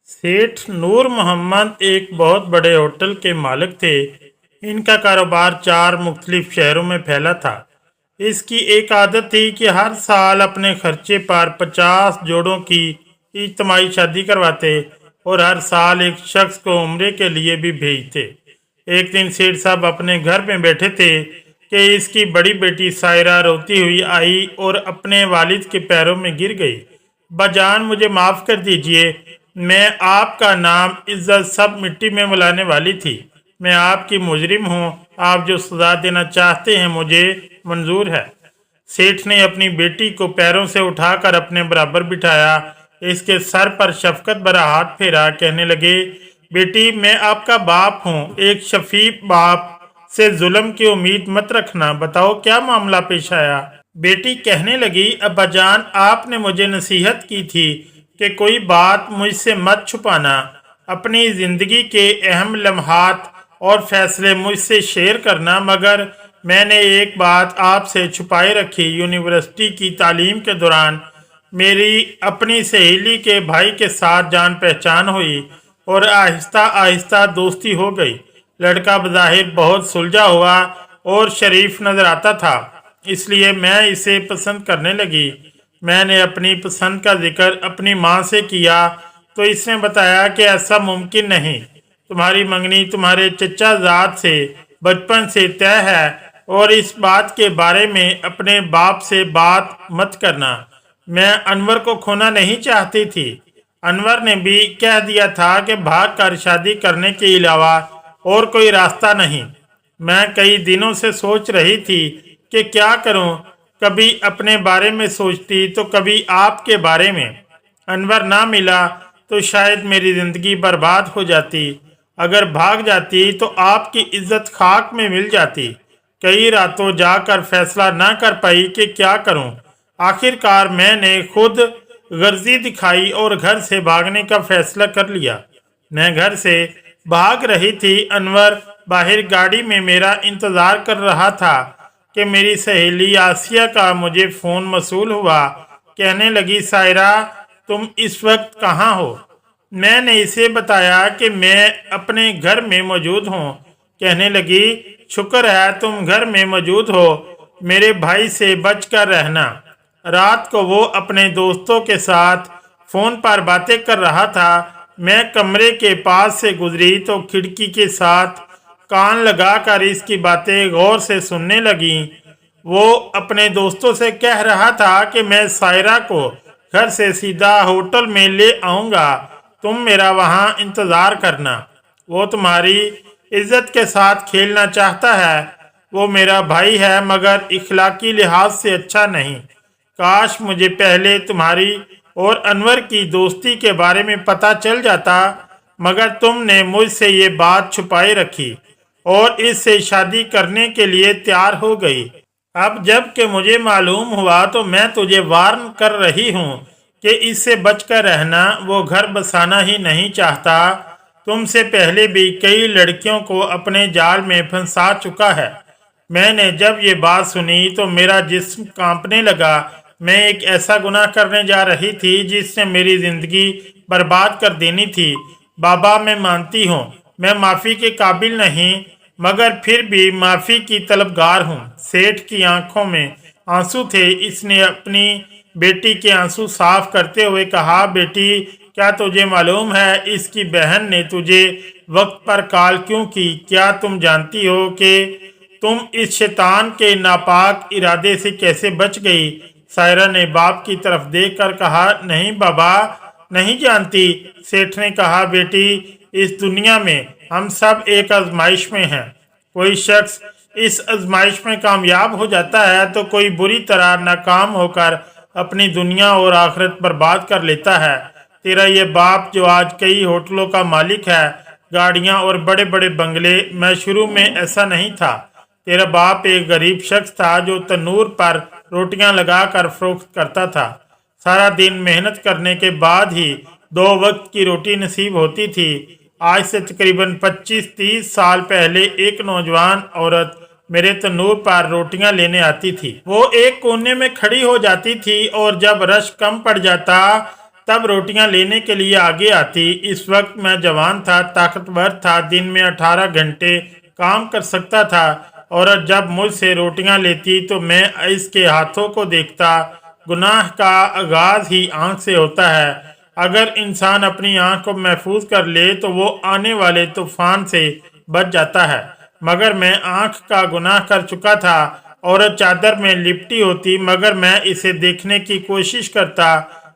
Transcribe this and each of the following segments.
सेठ नूर मोहम्मद एक बहुत बड़े होटल के मालिक थे। इनका कारोबार 4 मुख्तलिफ शहरों में फैला था। इसकी एक आदत थी कि हर साल अपने खर्चे पर 50 जोड़ों की इज्तिमाई शादी करवाते और हर साल एक शख्स को उम्रे के लिए भी भेजते। एक दिन सेठ साहब अपने घर में बैठे थे कि इसकी बड़ी बेटी सायरा रोती हुई आई और अपने वालिद के पैरों में गिर गई। बजान, मुझे माफ़ कर दीजिए, मैं आपका नाम इज्जत सब मिट्टी में मिलाने वाली थी। मैं आपकी मुजरिम हूँ। आप जो सजा देना चाहते हैं मुझे मंजूर है। सेठ ने अपनी बेटी को पैरों से उठाकर अपने बराबर बिठाया, इसके सर पर शफकत भरा हाथ फेरा, कहने लगे, बेटी, मैं आपका बाप हूँ। एक शफीक बाप से जुल्म की उम्मीद मत रखना। बताओ क्या मामला पेश आया। बेटी कहने लगी, अब्बाजान, आपने मुझे नसीहत की थी कि कोई बात मुझसे मत छुपाना। अपनी ज़िंदगी के अहम लम्हात और फैसले मुझसे शेयर करना, मगर मैंने एक बात आपसे छुपाए रखी। यूनिवर्सिटी की तालीम के दौरान मेरी अपनी सहेली के भाई के साथ जान पहचान हुई और आहिस्ता आहिस्ता दोस्ती हो गई। लड़का बज़ाहिर बहुत सुलझा हुआ और शरीफ नज़र आता था, इसलिए मैं इसे पसंद करने लगी। मैंने अपनी पसंद का जिक्र अपनी माँ से किया तो इसने बताया कि ऐसा मुमकिन नहीं। तुम्हारी मंगनी तुम्हारे चचा ज़ाद से बचपन से तय है और इस बात के बारे में अपने बाप से बात मत करना। मैं अनवर को खोना नहीं चाहती थी। अनवर ने भी कह दिया था कि भाग कर शादी करने के अलावा और कोई रास्ता नहीं। मैं कई दिनों से सोच रही थी कि क्या करूं। कभी अपने बारे में सोचती तो कभी आपके बारे में। अनवर ना मिला तो शायद मेरी ज़िंदगी बर्बाद हो जाती। अगर भाग जाती तो आपकी इज्जत खाक में मिल जाती। कई रातों जाकर फैसला ना कर पाई कि क्या करूं। आखिरकार मैंने खुद गर्जी दिखाई और घर से भागने का फैसला कर लिया। मैं घर से भाग रही थी। अनवर बाहर गाड़ी में मेरा इंतज़ार कर रहा था कि मेरी सहेली आसिया का मुझे फ़ोन मसूल हुआ। कहने लगी, सायरा, तुम इस वक्त कहाँ हो? मैंने इसे बताया कि मैं अपने घर में मौजूद हूँ। कहने लगी, शुक्र है तुम घर में मौजूद हो। मेरे भाई से बच कर रहना। रात को वो अपने दोस्तों के साथ फ़ोन पर बातें कर रहा था। मैं कमरे के पास से गुजरी तो खिड़की के साथ कान लगाकर इसकी बातें गौर से सुनने लगी। वो अपने दोस्तों से कह रहा था कि मैं सायरा को घर से सीधा होटल में ले आऊँगा, तुम मेरा वहाँ इंतज़ार करना। वो तुम्हारी इज्जत के साथ खेलना चाहता है। वो मेरा भाई है मगर इखलाकी लिहाज से अच्छा नहीं। काश मुझे पहले तुम्हारी और अनवर की दोस्ती के बारे में पता चल जाता, मगर तुमने मुझसे ये बात छुपाए रखी और इससे शादी करने के लिए तैयार हो गई। अब जब कि मुझे मालूम हुआ तो मैं तुझे वार्न कर रही हूँ कि इससे बचकर रहना। वो घर बसाना ही नहीं चाहता। तुमसे पहले भी कई लड़कियों को अपने जाल में फंसा चुका है। मैंने जब ये बात सुनी तो मेरा जिस्म कांपने लगा। मैं एक ऐसा गुनाह करने जा रही थी जिसने मेरी ज़िंदगी बर्बाद कर देनी थी। बाबा, मैं मानती हूँ मैं माफ़ी के काबिल नहीं, मगर फिर भी माफ़ी की तलबगार हूँ। सेठ की आंखों में आंसू थे। इसने अपनी बेटी के आंसू साफ करते हुए कहा, बेटी, क्या तुझे मालूम है इसकी बहन ने तुझे वक्त पर कॉल क्यों की? क्या तुम जानती हो कि तुम इस शैतान के नापाक इरादे से कैसे बच गई? सायरा ने बाप की तरफ देखकर कहा, नहीं बाबा, नहीं जानती। सेठ ने कहा, बेटी, इस दुनिया में हम सब एक आजमाइश में हैं। कोई शख्स इस आजमाइश में कामयाब हो जाता है तो कोई बुरी तरह नाकाम होकर अपनी दुनिया और आखिरत बर्बाद कर लेता है। तेरा ये बाप जो आज कई होटलों का मालिक है, गाड़ियां और बड़े बड़े बंगले, मैं शुरू में ऐसा नहीं था। तेरा बाप एक गरीब शख्स था जो तनूर पर रोटियां लगाकर फरोख्त करता था। सारा दिन मेहनत करने के बाद ही 2 वक्त की रोटी नसीब होती थी। आज से तकरीबन 25-30 साल पहले एक नौजवान औरत मेरे तनूर पर रोटियां लेने आती थी। वो एक कोने में खड़ी हो जाती थी और जब रश कम पड़ जाता तब रोटियां लेने के लिए आगे आती। इस वक्त मैं जवान था, ताकतवर था, दिन में 18 घंटे काम कर सकता था। औरत जब मुझसे रोटियां लेती तो मैं इसके हाथों को देखता। गुनाह का आगाज ही आंख से होता है। अगर इंसान अपनी आंख को महफूज कर ले तो वो आने वाले तूफान से बच जाता है, मगर मैं आंख का गुनाह कर चुका था। औरत चादर में लिपटी होती, मगर मैं इसे देखने की कोशिश करता।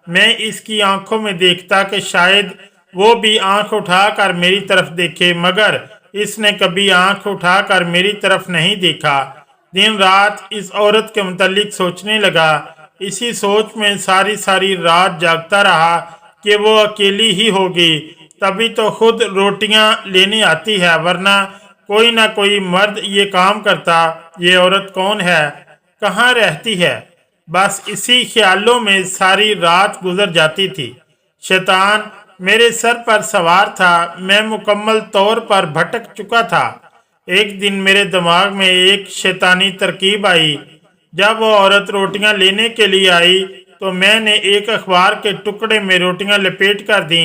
मैं इसकी आंखों में देखता कि शायद वो भी आंख उठाकर मेरी तरफ देखे, मगर इसने कभी आंख उठाकर मेरी तरफ नहीं देखा। दिन रात इस औरत के मुतालिक सोचने लगा। इसी सोच में सारी सारी रात जागता रहा कि वो अकेली ही होगी, तभी तो खुद रोटियां लेने आती है, वरना कोई ना कोई मर्द ये काम करता। ये औरत कौन है, कहाँ रहती है? बस इसी ख्यालों में सारी रात गुजर जाती थी। शैतान मेरे सर पर सवार था। मैं मुकम्मल तौर पर भटक चुका था। एक दिन मेरे दिमाग में एक शैतानी तरकीब आई। जब वो औरत रोटियां लेने के लिए आई तो मैंने एक अखबार के टुकड़े में रोटियां लपेट कर दी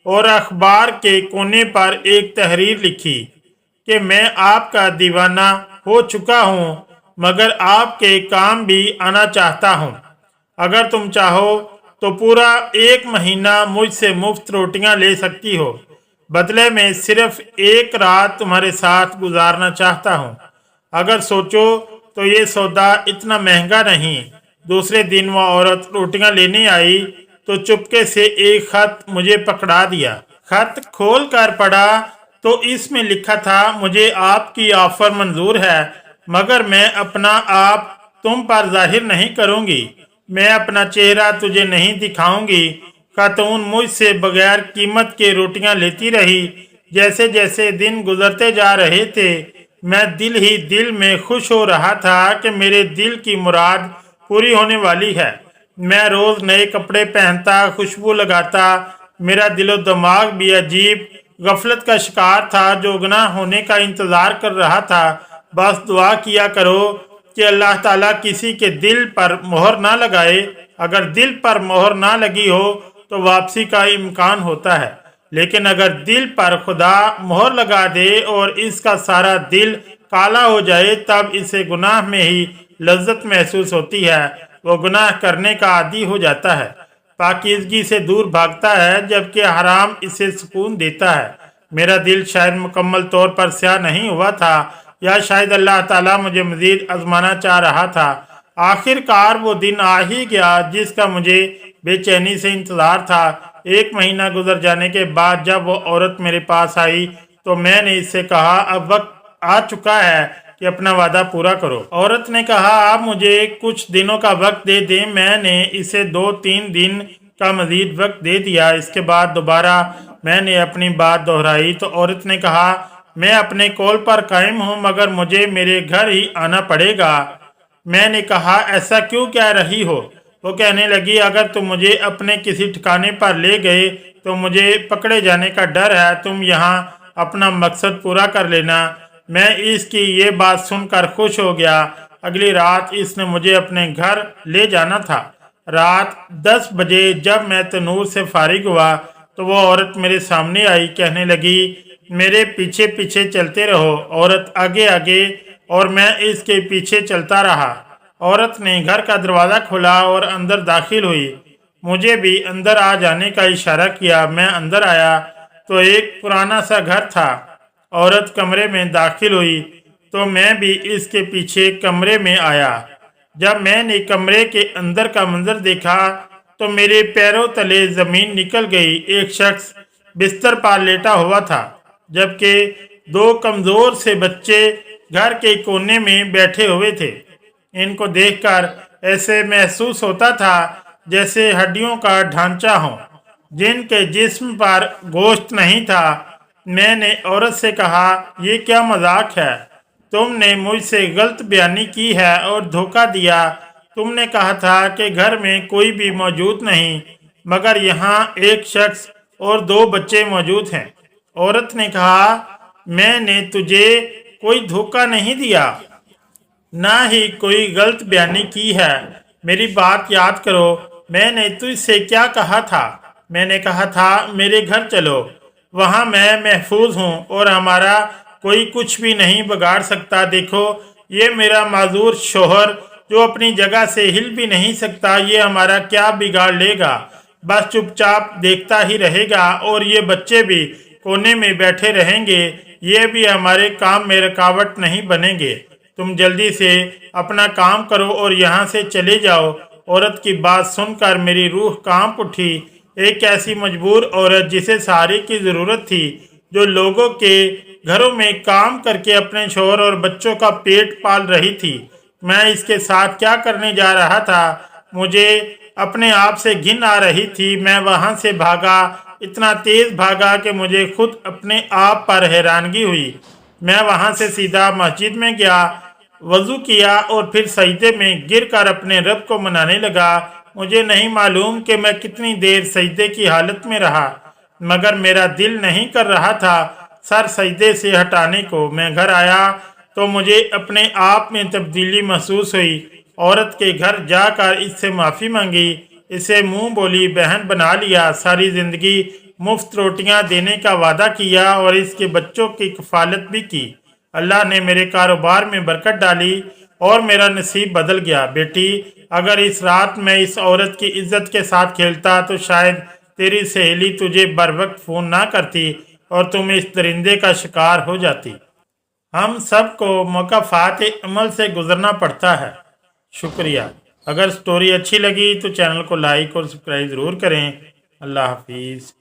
और अखबार के कोने पर एक तहरीर लिखी कि मैं आपका दीवाना हो चुका हूँ, मगर आपके काम भी आना चाहता हूँ। अगर तुम चाहो तो पूरा 1 महीना मुझसे मुफ्त रोटियां ले सकती हो। बदले में सिर्फ एक रात तुम्हारे साथ गुजारना चाहता हूँ। अगर सोचो तो ये सौदा इतना महंगा नहीं। दूसरे दिन वह औरत रोटियां लेने आई तो चुपके से एक खत मुझे पकड़ा दिया। खत खोल कर पढ़ा तो इसमें लिखा था, मुझे आपकी ऑफर मंजूर है, मगर मैं अपना आप तुम पर जाहिर नहीं करूंगी। मैं अपना चेहरा तुझे नहीं दिखाऊंगी। खातून मुझसे बगैर कीमत के रोटियां लेती रही। जैसे जैसे दिन गुजरते जा रहे थे, मैं दिल ही दिल में खुश हो रहा था कि मेरे दिल की मुराद पूरी होने वाली है। मैं रोज नए कपड़े पहनता, खुशबू लगाता। मेरा दिलो दिमाग भी अजीब गफलत का शिकार था, जो गुनाह होने का इंतजार कर रहा था। बस दुआ किया करो कि अल्लाह ताला किसी के दिल पर मोहर ना लगाए। अगर दिल पर मोहर ना लगी हो तो वापसी का इम्कान होता है, लेकिन अगर दिल पर खुदा मोहर लगा दे और इसका सारा दिल काला हो जाए, तब इसे गुनाह में ही लज्जत महसूस होती है। वो गुनाह करने का आदी हो जाता है, पाकीज़गी से दूर भागता है, जबकि हराम इसे सुकून देता है। मेरा दिल शायद मुकम्मल तौर पर स्याह नहीं हुआ था, या शायद अल्लाह ताला मुझे मजीद आजमाना चाह रहा था। आखिरकार वो दिन आ ही गया जिसका मुझे बेचैनी से इंतजार था। 1 महीना गुजर जाने के बाद जब वो औरत मेरे पास आई तो मैंने इससे कहा, अब वक्त आ चुका है कि अपना वादा पूरा करो। औरत ने कहा, आप मुझे कुछ दिनों का वक्त दे दें। मैंने इसे 2-3 दिन का मजीद वक्त दे दिया। इसके बाद दोबारा मैंने अपनी बात दोहराई तो औरत ने कहा, मैं अपने कौल पर कायम हूँ, मगर मुझे मेरे घर ही आना पड़ेगा। मैंने कहा, ऐसा क्यों कह रही हो? वो कहने लगी, अगर तुम मुझे अपने किसी ठिकाने पर ले गए तो मुझे पकड़े जाने का डर है। तुम यहाँ अपना मकसद पूरा कर लेना। मैं इसकी ये बात सुनकर खुश हो गया। अगली रात इसने मुझे अपने घर ले जाना था। रात 10 बजे जब मैं तनूर से फारिग हुआ तो वो औरत मेरे सामने आई। कहने लगी, मेरे पीछे पीछे चलते रहो। औरत आगे आगे और मैं इसके पीछे चलता रहा। औरत ने घर का दरवाज़ा खोला और अंदर दाखिल हुई। मुझे भी अंदर आ जाने का इशारा किया। मैं अंदर आया तो एक पुराना सा घर था। औरत कमरे में दाखिल हुई तो मैं भी इसके पीछे कमरे में आया। जब मैंने कमरे के अंदर का मंजर देखा तो मेरे पैरों तले जमीन निकल गई। एक शख्स बिस्तर पर लेटा हुआ था, जबकि 2 कमजोर से बच्चे घर के कोने में बैठे हुए थे। इनको देखकर ऐसे महसूस होता था जैसे हड्डियों का ढांचा हो, जिनके जिस्म पर गोश्त नहीं था। मैंने औरत से कहा, ये क्या मजाक है? तुमने मुझसे गलत बयानी की है और धोखा दिया। तुमने कहा था कि घर में कोई भी मौजूद नहीं, मगर यहाँ एक शख्स और 2 बच्चे मौजूद हैं। औरत ने कहा, मैंने तुझे कोई धोखा नहीं दिया, ना ही कोई गलत बयानी की है। मेरी बात याद करो, मैंने तुझसे क्या कहा था? मैंने कहा था मेरे घर चलो, वहाँ मैं महफूज हूँ और हमारा कोई कुछ भी नहीं बिगाड़ सकता। देखो ये मेरा माजूर शोहर जो अपनी जगह से हिल भी नहीं सकता, ये हमारा क्या बिगाड़ लेगा, बस चुपचाप देखता ही रहेगा। और ये बच्चे भी कोने में बैठे रहेंगे, ये भी हमारे काम में रुकावट नहीं बनेंगे। तुम जल्दी से अपना काम करो और यहाँ से चले जाओ। औरत की बात सुनकर मेरी रूह कांप उठी। एक ऐसी मजबूर औरत जिसे सहारे की ज़रूरत थी, जो लोगों के घरों में काम करके अपने शोहर और बच्चों का पेट पाल रही थी। मैं इसके साथ क्या करने जा रहा था, मुझे अपने आप से घिन आ रही थी। मैं वहां से भागा, इतना तेज भागा कि मुझे खुद अपने आप पर हैरानगी हुई। मैं वहां से सीधा मस्जिद में गया, वजू किया और फिर सजदे में गिरकर अपने रब को मनाने लगा। मुझे नहीं मालूम कि मैं कितनी देर सजदे की हालत में रहा, मगर मेरा दिल नहीं कर रहा था सर सजदे से हटाने को। मैं घर आया तो मुझे अपने आप में तब्दीली महसूस हुई। औरत के घर जाकर इससे माफ़ी मांगी, इसे मुंह बोली बहन बना लिया, सारी ज़िंदगी मुफ्त रोटियां देने का वादा किया और इसके बच्चों की कफालत भी की। अल्लाह ने मेरे कारोबार में बरकत डाली और मेरा नसीब बदल गया। बेटी, अगर इस रात मैं इस औरत की इज्जत के साथ खेलता तो शायद तेरी सहेली तुझे बर वक्त फ़ोन ना करती और तुम इस दरिंदे का शिकार हो जाती। हम सबको मुकाफ़ात अमल से गुजरना पड़ता है। शुक्रिया। अगर स्टोरी अच्छी लगी तो चैनल को लाइक और सब्सक्राइब ज़रूर करें। अल्लाह हाफिज़।